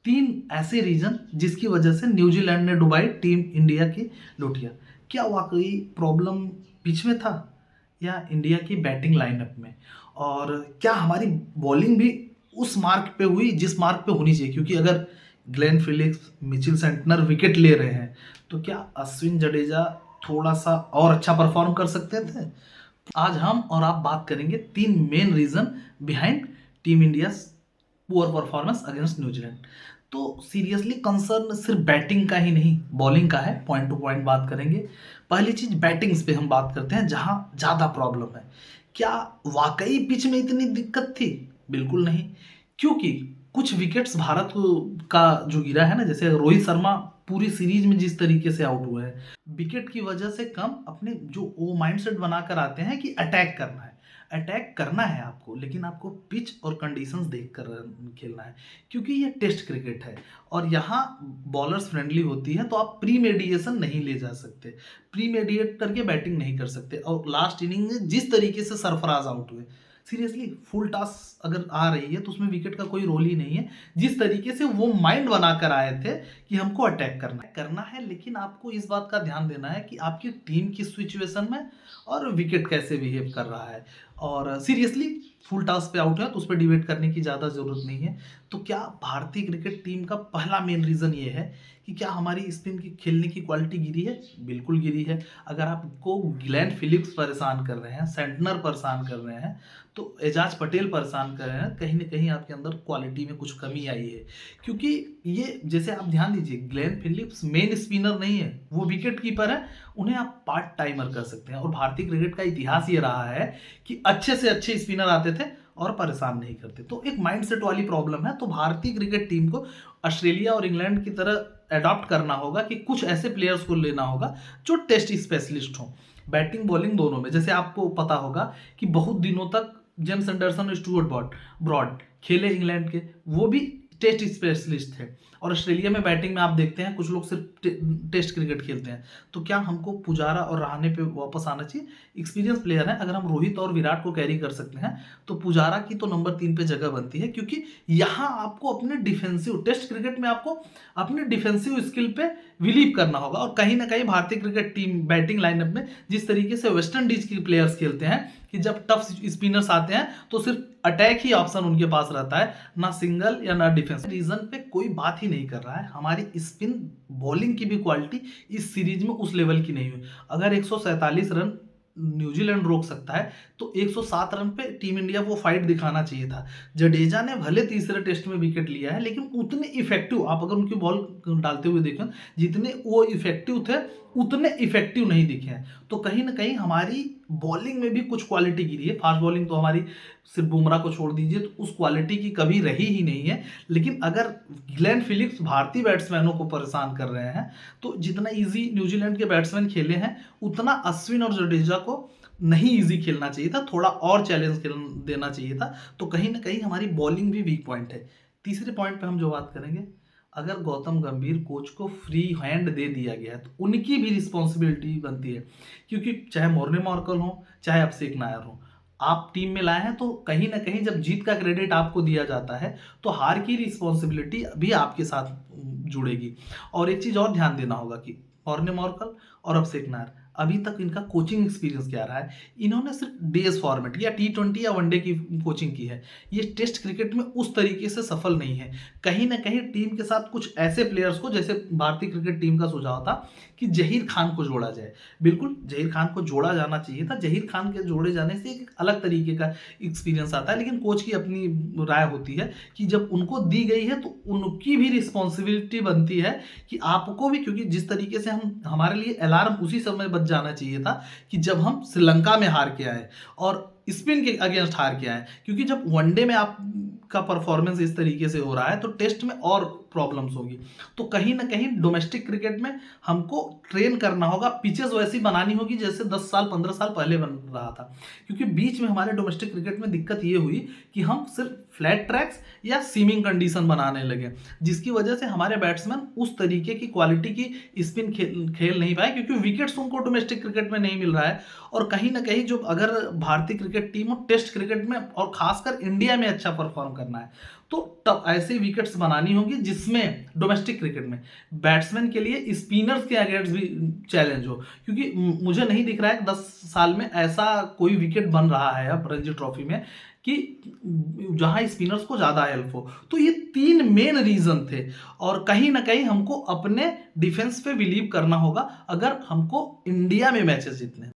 तीन ऐसे रीजन जिसकी वजह से न्यूजीलैंड ने डुबाई टीम इंडिया की लोटियां। क्या वाकई प्रॉब्लम पिच में था या इंडिया की बैटिंग लाइनअप में? और क्या हमारी बॉलिंग भी उस मार्क पे हुई जिस मार्क पे होनी चाहिए? क्योंकि अगर Glenn Phillips, Mitchell Santner wicket ले रहे हैं तो क्या अश्विन जडेजा थोड़ा सा और अच्छा परफॉर्म कर सकते थे? आज हम और आप बात करेंगे तीन main reason behind team India poor performance against New Zealand. तो सीरियसली कंसर्न सिर्फ बैटिंग का ही नहीं, बॉलिंग का है। पॉइंट टू पॉइंट बात करेंगे। पहली चीज बैटिंग्स पे हम बात करते हैं जहां ज्यादा प्रॉब्लम है। क्या वाकई पिच में इतनी दिक्कत थी? बिल्कुल नहीं। क्योंकि कुछ विकेट्स भारत का जो गिरा है ना, जैसे रोहित शर्मा पूरी सीरीज में जिस तरीके से आउट हुए हैं, विकेट की वजह से कम, अपने जो वो माइंडसेट बनाकर आते हैं कि अटैक करना है। अटैक करना है आपको, लेकिन आपको पिच और कंडीशंस देखकर खेलना है। क्योंकि ये टेस्ट क्रिकेट है और यहाँ बॉलर्स फ्रेंडली होती है, तो आप प्री मेडिएशन नहीं ले जा सकते, प्री मेडिएट करके बैटिंग नहीं कर सकते। और लास्ट इनिंग में जिस तरीके से सरफराज आउट हुए, सीरियसली फुल टॉस अगर आ रही है तो उसमें विकेट का कोई रोल ही नहीं है। जिस तरीके से वो माइंड बनाकर आए थे कि हमको अटैक करना है, लेकिन आपको इस बात का ध्यान देना है कि आपकी टीम किस सिचुएशन में और विकेट कैसे बिहेव कर रहा है। और सीरियसली फुल टॉस पे आउट है तो उस पर डिबेट करने की ज़्यादा ज़रूरत नहीं है। तो क्या भारतीय क्रिकेट टीम का पहला मेन रीज़न ये है कि क्या हमारी स्पिन की खेलने की क्वालिटी गिरी है? बिल्कुल गिरी है। अगर आपको ग्लेन फिलिप्स परेशान कर रहे हैं, सेंटनर परेशान कर रहे हैं, तो एजाज पटेल परेशान कर रहे हैं, कहीं ना कहीं आपके अंदर क्वालिटी में कुछ कमी आई है। क्योंकि ये, जैसे आप ध्यान दीजिए, ग्लेन फिलिप्स मेन स्पिनर नहीं है, वो विकेट कीपर है। उन्हें आप पार्ट टाइमर कर सकते हैं। और भारतीय क्रिकेट का इतिहास ये रहा है कि अच्छे से अच्छे स्पिनर आते थे और परेशान नहीं करते। तो एक माइंडसेट वाली प्रॉब्लम है। तो भारतीय क्रिकेट टीम को ऑस्ट्रेलिया और इंग्लैंड की तरह अडॉप्ट करना होगा कि कुछ ऐसे प्लेयर्स को लेना होगा जो टेस्ट स्पेशलिस्ट हों, बैटिंग बॉलिंग दोनों में। जैसे आपको पता होगा कि बहुत दिनों तक जेम्स एंडरसन और स्टुअर्ट ब्रॉड खेले इंग्लैंड के, वो भी टेस्ट स्पेशलिस्ट थे। और ऑस्ट्रेलिया में बैटिंग में आप देखते हैं कुछ लोग सिर्फ टेस्ट क्रिकेट खेलते हैं। तो क्या हमको पुजारा और रहाणे पे वापस आना चाहिए? एक्सपीरियंस प्लेयर है। अगर हम रोहित और विराट को कैरी कर सकते हैं तो पुजारा की तो नंबर 3 पे जगह बनती है। क्योंकि यहाँ आपको अपने डिफेंसिव, टेस्ट क्रिकेट में आपको अपने डिफेंसिव स्किल पे बिलीव करना होगा। और कहीं ना कहीं भारतीय क्रिकेट टीम बैटिंग लाइनअप में जिस तरीके से वेस्ट इंडीज के प्लेयर्स खेलते हैं कि जब टफ स्पिनर्स आते हैं तो सिर्फ अटैक ही ऑप्शन उनके पास रहता है, ना सिंगल या ना डिफेंस। रीजन पे कोई बात ही नहीं कर रहा है। हमारी स्पिन बॉलिंग की भी क्वालिटी इस सीरीज में उस लेवल की नहीं हुई। अगर 147 रन न्यूजीलैंड रोक सकता है तो 107 रन पे टीम इंडिया वो फाइट दिखाना चाहिए था। जडेजा ने भले तीसरे टेस्ट में विकेट लिया है, लेकिन उतने इफेक्टिव, आप अगर उनकी बॉल डालते हुए देखें, जितने वो इफेक्टिव थे उतने इफेक्टिव नहीं दिखे हैं। तो कहीं ना कहीं हमारी बॉलिंग में भी कुछ क्वालिटी गिरी है। फास्ट बॉलिंग तो हमारी, सिर्फ बुमराह को छोड़ दीजिए, तो उस क्वालिटी की कभी रही ही नहीं है। लेकिन अगर ग्लेन फिलिप्स भारतीय बैट्समैनों को परेशान कर रहे हैं, तो जितना इजी न्यूजीलैंड के बैट्समैन खेले हैं उतना अश्विन और जडेजा को नहीं इजी खेलना चाहिए था, थोड़ा और चैलेंज देना चाहिए था। तो कहीं ना कहीं हमारी बॉलिंग भी वीक पॉइंट है। तीसरे पॉइंट पे हम जो बात करेंगे, अगर गौतम गंभीर कोच को फ्री हैंड दे दिया गया है तो उनकी भी रिस्पॉन्सिबिलिटी बनती है। क्योंकि चाहे मोर्ने मार्कल हो, चाहे अभिषेक नायर हो, आप टीम में लाए हैं तो कहीं ना कहीं जब जीत का क्रेडिट आपको दिया जाता है तो हार की रिस्पॉन्सिबिलिटी भी आपके साथ जुड़ेगी। और एक चीज़ और ध्यान देना होगा कि मोर्ने मार्कल और अभिषेक नायर, अभी तक इनका कोचिंग एक्सपीरियंस क्या रहा है? इन्होंने सिर्फ डेज फॉर्मेट या T20 या वनडे की कोचिंग की है। ये टेस्ट क्रिकेट में उस तरीके से सफल नहीं है। कहीं ना कहीं टीम के साथ कुछ ऐसे प्लेयर्स को, जैसे भारतीय क्रिकेट टीम का सुझाव था कि जहीर खान को जोड़ा जाए। बिल्कुल जहीर खान को जोड़ा जाना चाहिए था। जहीर खान के जोड़े जाने से एक अलग तरीके का एक्सपीरियंस आता है। लेकिन कोच की अपनी राय होती है कि जब उनको दी गई है तो उनकी भी रिस्पॉन्सिबिलिटी बनती है कि आपको भी, क्योंकि जिस तरीके से हमारे लिए अलार्म उसी समय बच जाना चाहिए था कि जब हम श्रीलंका में हार के आए और स्पिन के अगेंस्ट हार के आए। क्योंकि जब वनडे में आपका परफॉर्मेंस इस तरीके से हो रहा है तो टेस्ट में और प्रॉब्लम्स होगी। तो कहीं ना कहीं डोमेस्टिक क्रिकेट में हमको ट्रेन करना होगा, पिचेस वैसी बनानी होगी जैसे 10 साल 15 साल पहले बन रहा था। क्योंकि बीच में हमारे डोमेस्टिक क्रिकेट में दिक्कत ये हुई कि हम सिर्फ फ्लैट ट्रैक्स या सीमिंग कंडीशन बनाने लगे, जिसकी वजह से हमारे बैट्समैन उस तरीके की क्वालिटी की स्पिन खेल नहीं पाए, क्योंकि विकेट्स उनको डोमेस्टिक क्रिकेट में नहीं मिल रहा है। और कहीं ना कहीं जो, अगर भारतीय क्रिकेट टीम हो टेस्ट क्रिकेट में और खासकर इंडिया में अच्छा परफॉर्म करना है तो तब ऐसे विकेट्स बनानी होगी जिसमें डोमेस्टिक क्रिकेट में बैट्समैन के लिए स्पिनर्स के अगेंस्ट भी चैलेंज हो, क्योंकि मुझे नहीं दिख रहा है कि 10 साल में ऐसा कोई विकेट बन रहा है अब रणजी ट्रॉफी में कि जहां स्पिनर्स को ज़्यादा हेल्प हो। तो ये 3 मेन रीज़न थे, और कहीं ना कहीं हमको अपने डिफेंस पे बिलीव करना होगा अगर हमको इंडिया में मैचेस जीतने हैं।